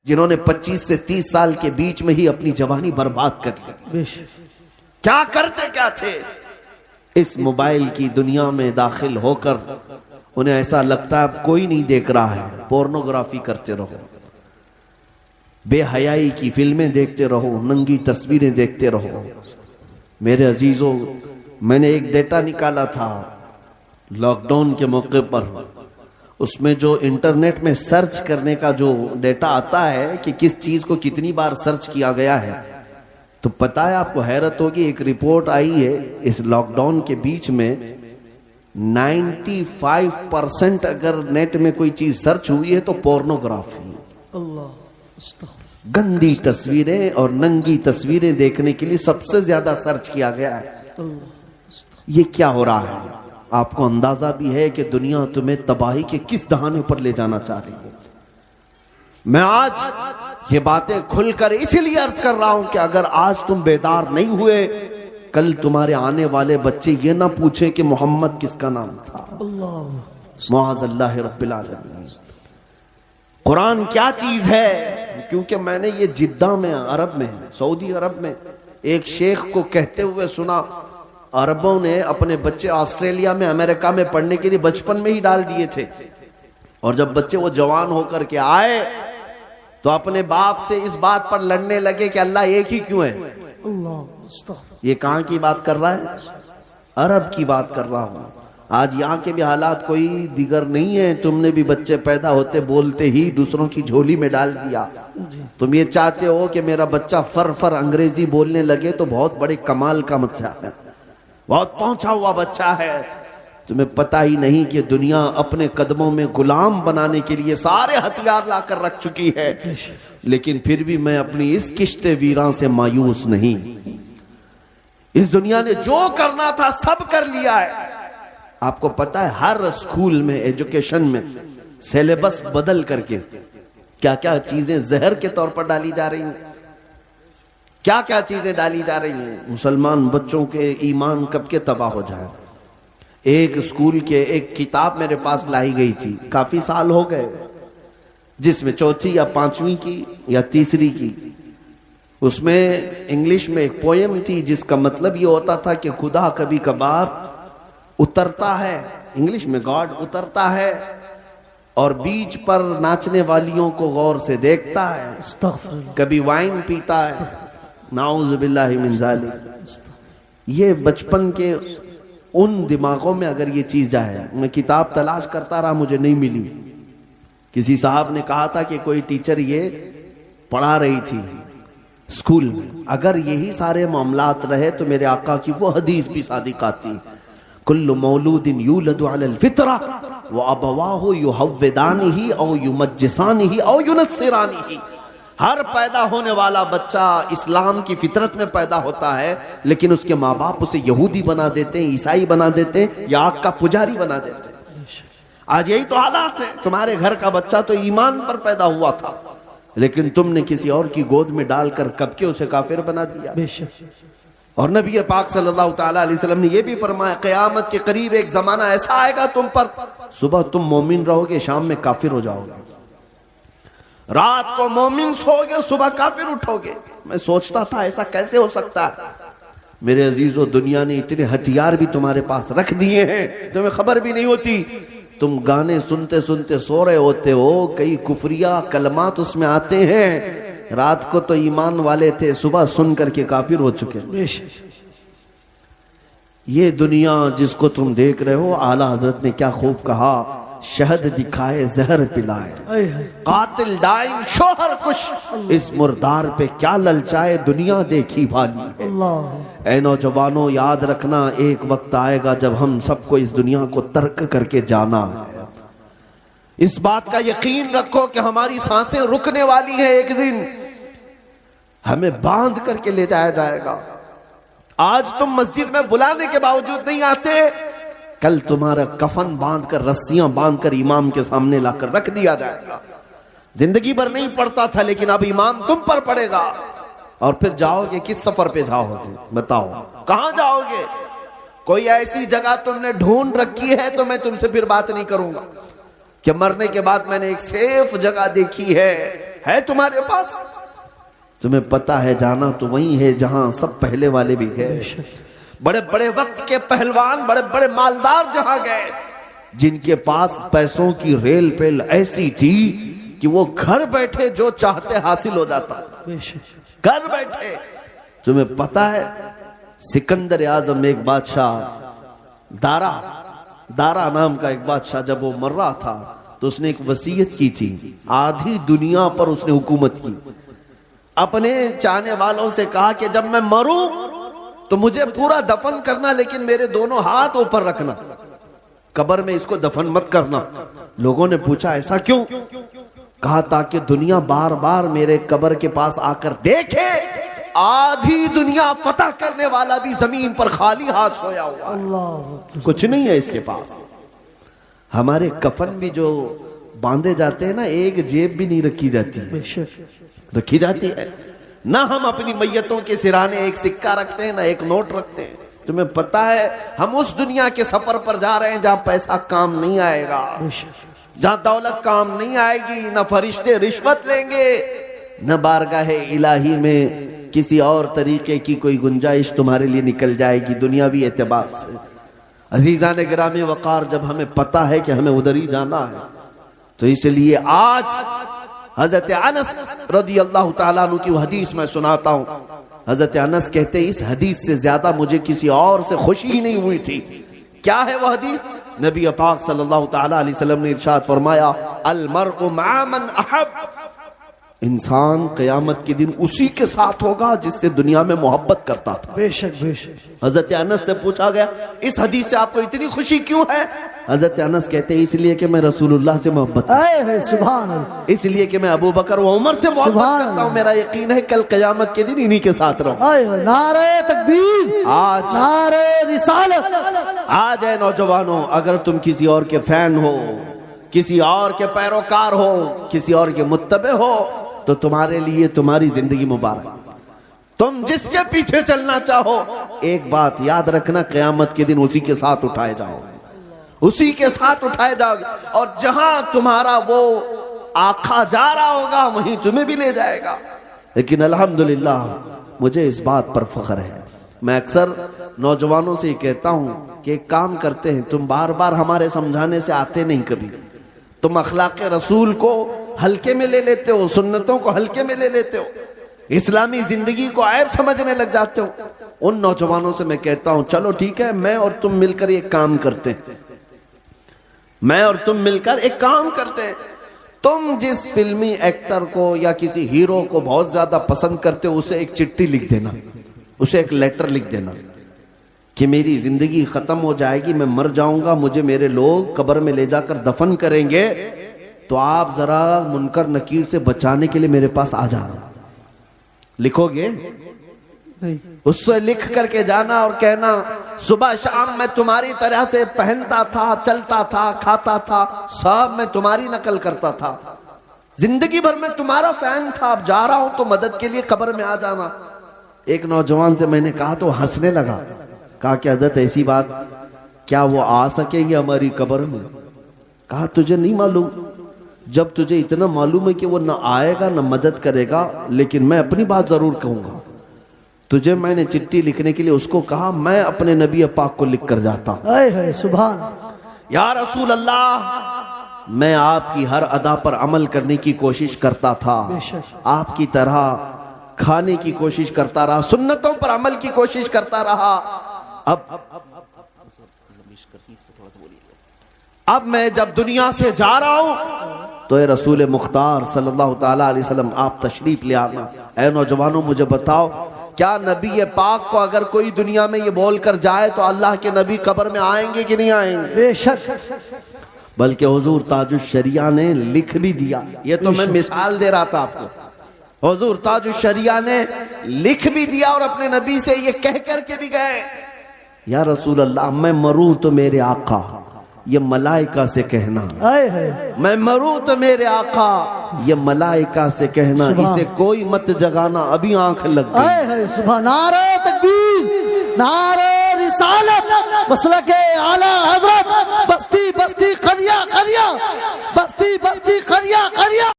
جنہوں نے 25 سے 30 سال کے بیچ میں ہی اپنی جوانی برباد کر لی. کیا کرتے کیا تھے؟ اس موبائل کی دنیا میں داخل ہو کر انہیں ایسا لگتا ہے اب کوئی نہیں دیکھ رہا ہے، پورنوگرافی کرتے رہو، بے حیائی کی فلمیں دیکھتے رہو، ننگی تصویریں دیکھتے رہو. میرے عزیزوں، میں نے ایک ڈیٹا نکالا تھا لاک ڈاؤن کے موقع پر. اس میں جو انٹرنیٹ میں سرچ کرنے کا جو ڈیٹا آتا ہے کہ کس چیز کو کتنی بار سرچ کیا گیا ہے، تو پتہ ہے آپ کو حیرت ہوگی، ایک رپورٹ آئی ہے اس لاک ڈاؤن کے بیچ میں 95% اگر نیٹ میں کوئی چیز سرچ ہوئی ہے تو پورنوگرافی، گندی تصویریں اور ننگی تصویریں دیکھنے کے لیے سب سے زیادہ سرچ کیا گیا ہے. یہ کیا ہو رہا ہے؟ آپ کو اندازہ بھی ہے کہ دنیا تمہیں تباہی کے کس دہانے پر لے جانا چاہ رہی ہے. میں آج یہ باتیں کھل کر اسی لیے عرض کر رہا ہوں کہ اگر آج تم بیدار نہیں ہوئے، کل تمہارے آنے والے بچے یہ نہ پوچھیں کہ محمد کس کا نام تھا. معاذ اللہ رب العالمین. قرآن کیا چیز ہے؟ کیونکہ میں نے یہ جدہ میں، عرب میں، سعودی عرب میں ایک شیخ کو کہتے ہوئے سنا، عربوں نے اپنے بچے آسٹریلیا میں، امریکہ میں پڑھنے کے لیے بچپن میں ہی ڈال دیے تھے، اور جب بچے وہ جوان ہو کر کے آئے تو اپنے باپ سے اس بات پر لڑنے لگے کہ اللہ ایک ہی کیوں ہے. یہ کہاں کی بات کر رہا ہے؟ عرب کی بات کر رہا ہوں. آج یہاں کے بھی حالات کوئی دیگر نہیں ہے. تم نے بھی بچے پیدا ہوتے بولتے ہی دوسروں کی جھولی میں ڈال دیا. تم یہ چاہتے ہو کہ میرا بچہ فر انگریزی بولنے لگے تو بہت بڑے کمال کا بچہ ہے، بہت پہنچا ہوا بچہ ہے. تمہیں پتہ ہی نہیں کہ دنیا اپنے قدموں میں غلام بنانے کے لیے سارے ہتھیار لا کر رکھ چکی ہے. لیکن پھر بھی میں اپنی اس کشت ویراں سے مایوس نہیں. اس دنیا نے جو کرنا تھا سب کر لیا ہے. آپ کو پتہ ہے ہر اسکول میں، ایجوکیشن میں سیلیبس بدل کر کے کیا کیا چیزیں زہر کے طور پر ڈالی جا رہی ہیں، کیا کیا چیزیں ڈالی جا رہی ہیں. مسلمان بچوں کے ایمان کب کے تباہ ہو جائے. ایک اسکول کے ایک کتاب میرے پاس لائی گئی تھی، کافی سال ہو گئے، جس میں چوتھی یا پانچویں کی یا تیسری کی، اس میں انگلش میں ایک پوئم تھی جس کا مطلب یہ ہوتا تھا کہ خدا کبھی کبھار اترتا ہے، انگلش میں گاڈ اترتا ہے اور بیچ پر ناچنے والیوں کو غور سے دیکھتا ہے، کبھی وائن پیتا ہے. نعوذ باللہ من ذالک. یہ بچپن کے ان دماغوں میں اگر یہ چیز جائے. میں کتاب تلاش کرتا رہا، مجھے نہیں ملی. کسی صاحب نے کہا تھا کہ کوئی ٹیچر یہ پڑھا رہی تھی اسکول میں. اگر یہی سارے معاملات رہے تو میرے آقا کی وہ حدیث بھی صادق آتی، کل مولود یولد علی الفطرہ وابواہ یحودانہ او یمجسانہ او ینصرانہ. ہر پیدا ہونے والا بچہ اسلام کی فطرت میں پیدا ہوتا ہے، لیکن اس کے ماں باپ اسے یہودی بنا دیتے ہیں، عیسائی بنا دیتے ہیں، یا آگ کا پجاری بنا دیتے ہیں. آج یہی تو حالات ہے. تمہارے گھر کا بچہ تو ایمان پر پیدا ہوا تھا، لیکن تم نے کسی اور کی گود میں ڈال کر کب کے اسے کافر بنا دیا. اور نبی پاک صلی اللہ تعالیٰ علیہ وسلم نے یہ بھی فرمایا قیامت کے قریب ایک زمانہ ایسا آئے گا تم پر، صبح تم مومن رہو گے، شام میں کافر ہو جاؤ گے. رات کو مومن سو گے، صبح کافر اٹھو گے. میں سوچتا تھا ایسا کیسے ہو سکتا ہے. میرے عزیزو، دنیا نے اتنے ہتھیار بھی تمہارے پاس رکھ دیے ہیں، تمہیں خبر بھی نہیں ہوتی. تم گانے سنتے سنتے سو رہے ہوتے ہو، کئی کفریہ کلمات اس میں آتے ہیں. رات کو تو ایمان والے تھے، صبح سن کر کے کافر ہو چکے. یہ دنیا جس کو تم دیکھ رہے ہو، اعلیٰ حضرت نے کیا خوب کہا، شہد دکھائے زہر پلائے، قاتل ڈائن شوہر کش، اس مردار پہ کیا للچائے، دنیا دیکھی بھالی ہے. اے نوجوانوں، یاد رکھنا ایک وقت آئے گا جب ہم سب کو اس دنیا کو ترک کر کے جانا ہے. اس بات کا یقین رکھو کہ ہماری سانسیں رکنے والی ہیں. ایک دن ہمیں باندھ کر کے لے جایا جائے گا. آج تم مسجد میں بلانے کے باوجود نہیں آتے، کل تمہارا کفن باندھ کر، رسیاں باندھ کر امام کے سامنے لا کر رکھ دیا جائے گا. زندگی بھر نہیں پڑتا تھا، لیکن اب امام تم پر پڑے گا. اور پھر جاؤ گے، کس سفر پہ جاؤ گے بتاؤ، کہاں جاؤ گے؟ کوئی ایسی جگہ تم نے ڈھونڈ رکھی ہے تو میں تم سے پھر بات نہیں کروں گا کہ مرنے کے بعد میں نے ایک سیف جگہ دیکھی ہے تمہارے پاس؟ تمہیں پتا ہے جانا تو وہی ہے جہاں سب پہلے والے بھی گئے، بڑے بڑے وقت کے پہلوان، بڑے بڑے مالدار جہاں گئے، جن کے پاس پیسوں کی ریل پیل ایسی تھی کہ وہ گھر بیٹھے جو چاہتے حاصل ہو جاتا، گھر بیٹھے۔ تمہیں پتا ہے سکندر اعظم ایک بادشاہ، دارا نام کا ایک بادشاہ، جب وہ مر رہا تھا تو اس نے ایک وصیت کی تھی، آدھی دنیا پر اس نے حکومت کی، اپنے چاہنے والوں سے کہا کہ جب میں مروں تو مجھے پورا دفن کرنا، لیکن میرے دونوں ہاتھ اوپر رکھنا، قبر میں اس کو دفن مت کرنا۔ لوگوں نے پوچھا ایسا کیوں؟ کہا تاکہ دنیا بار بار میرے قبر کے پاس آ کر دیکھے آدھی دنیا فتح کرنے والا بھی زمین پر خالی ہاتھ سویا ہوا ہے، کچھ نہیں ہے اس کے پاس۔ ہمارے کفن بھی جو باندھے جاتے ہیں نا، ایک جیب بھی نہیں رکھی جاتی ہے، نہ ہم اپنی میتوں کے سرانے ایک سکہ رکھتے ہیں، نہ ایک نوٹ رکھتے ہیں۔ تمہیں پتا ہے ہم اس دنیا کے سفر پر جا رہے ہیں جہاں پیسہ کام نہیں آئے گا، جہاں دولت کام نہیں آئے گی، نہ فرشتے رشوت لیں گے، نہ بارگاہ الہی میں کسی اور طریقے کی کوئی گنجائش تمہارے لیے نکل جائے گی دنیاوی اعتبار سے۔ عزیزان گرامی وقار، جب ہمیں پتا ہے کہ ہمیں ادھر ہی جانا ہے تو اس لیے آج حضرت انس رضی اللہ تعالیٰ عنہ کی وہ حدیث میں سناتا ہوں۔ حضرت انس کہتے ہیں اس حدیث سے زیادہ مجھے کسی اور سے خوشی ہی نہیں ہوئی تھی۔ کیا ہے وہ حدیث؟ نبی پاک صلی اللہ تعالیٰ علیہ وسلم نے ارشاد فرمایا المرء مع من احب، انسان قیامت کے دن اسی کے ساتھ ہوگا جس سے دنیا میں محبت کرتا تھا۔ بے شک بے شک۔ حضرت انس سے پوچھا گیا اس حدیث سے آپ کو اتنی خوشی کیوں ہے؟ حضرت انس کہتے ہیں اس لیے کہ میں رسول اللہ سے محبت کرتا ہوں، سبحان اللہ، اس لیے کہ میں ابو بکر و عمر سے محبت کرتا ہوں، میرا یقین ہے کل قیامت کے دن انہی کے ساتھ رہوں۔ نعرہ تکبیر، نعرہ رسالت۔ آج اے نوجوانوں، اگر تم کسی اور کے فین ہو، کسی اور کے پیروکار ہو، کسی اور کے متبع ہو تو تمہارے لیے تمہاری زندگی مبارک، تم جس کے پیچھے چلنا چاہو ایک بات یاد رکھنا، قیامت کے دن اسی کے ساتھ اٹھائے جاؤ، اسی کے ساتھ اٹھائے جاؤ گے، اور جہاں تمہارا وہ آقا جا رہا ہوگا وہیں تمہیں بھی لے جائے گا۔ لیکن الحمدللہ مجھے اس بات پر فخر ہے، میں اکثر نوجوانوں سے یہ کہتا ہوں کہ ایک کام کرتے ہیں، تم بار بار ہمارے سمجھانے سے آتے نہیں، کبھی تم اخلاق رسول کو ہلکے میں لے لیتے ہو، سنتوں کو ہلکے میں لے لیتے ہو، اسلامی زندگی کو عیب سمجھنے لگ جاتے ہو۔ ان نوجوانوں سے میں کہتا ہوں چلو ٹھیک ہے، میں اور تم مل کر ایک کام کرتے ہیں، میں اور تم مل کر ایک کام کرتے ہیں، تم جس فلمی ایکٹر کو یا کسی ہیرو کو بہت زیادہ پسند کرتے ہو اسے ایک چٹھی لکھ دینا، اسے ایک لیٹر لکھ دینا کہ میری زندگی ختم ہو جائے گی، میں مر جاؤں گا، مجھے میرے لوگ قبر میں لے جا کر دفن کریں گے، تو آپ ذرا منکر نکیر سے بچانے کے لیے میرے پاس آ جانا۔ لکھو گے؟ اس سے لکھ کر کے جانا اور کہنا صبح شام میں تمہاری طرح سے پہنتا تھا، چلتا تھا، کھاتا تھا، سب میں تمہاری نقل کرتا تھا، زندگی بھر میں تمہارا فین تھا، اب جا رہا ہوں تو مدد کے لیے قبر میں آ جانا۔ ایک نوجوان سے میں نے کہا تو ہنسنے لگا، کہا کہ حضرت ایسی بات، کیا وہ آ سکیں گے ہماری قبر میں؟ کہا تجھے نہیں معلوم، جب تجھے اتنا معلوم ہے کہ وہ نہ آئے گا نہ مدد کرے گا، لیکن میں اپنی بات ضرور کہوں گا، تجھے میں نے چٹھی لکھنے کے لیے اس کو کہا، میں اپنے نبی پاک کو لکھ کر جاتا ہوں، سبحان یا رسول اللہ میں آپ کی ہر ادا پر عمل کرنے کی کوشش کرتا تھا، آپ کی طرح کھانے کی کوشش کرتا رہا، سنتوں پر عمل کی کوشش کرتا رہا، اب میں جب دنیا سے جا رہا ہوں تو اے رسول مختار صلی اللہ تعالیٰ علیہ وسلم آپ تشریف لے آنا۔ اے نوجوانوں مجھے بتاؤ، کیا نبی پاک کو اگر کوئی دنیا میں یہ بول کر جائے تو اللہ کے نبی قبر میں آئیں گے کہ نہیں آئیں گے؟ بے شک، بلکہ حضور تاج الشریعہ نے لکھ بھی دیا، یہ تو میں مثال دے رہا تھا آپ کو، حضور تاج الشریعہ نے لکھ بھی دیا اور اپنے نبی سے یہ کہہ کر کے بھی گئے، یا رسول اللہ میں مروں تو میرے آقا، یہ ملائکہ سے کہنا، میں مروں تو میرے آقا، یہ ملائکہ سے کہنا، اسے کوئی مت جگانا، ابھی آنکھ لگ گئی۔ سبحان، نعرہ تکبیر، نعرہ رسالت، مسلک اعلی حضرت، بستی بستی قریہ قریہ، بستی قریہ قریہ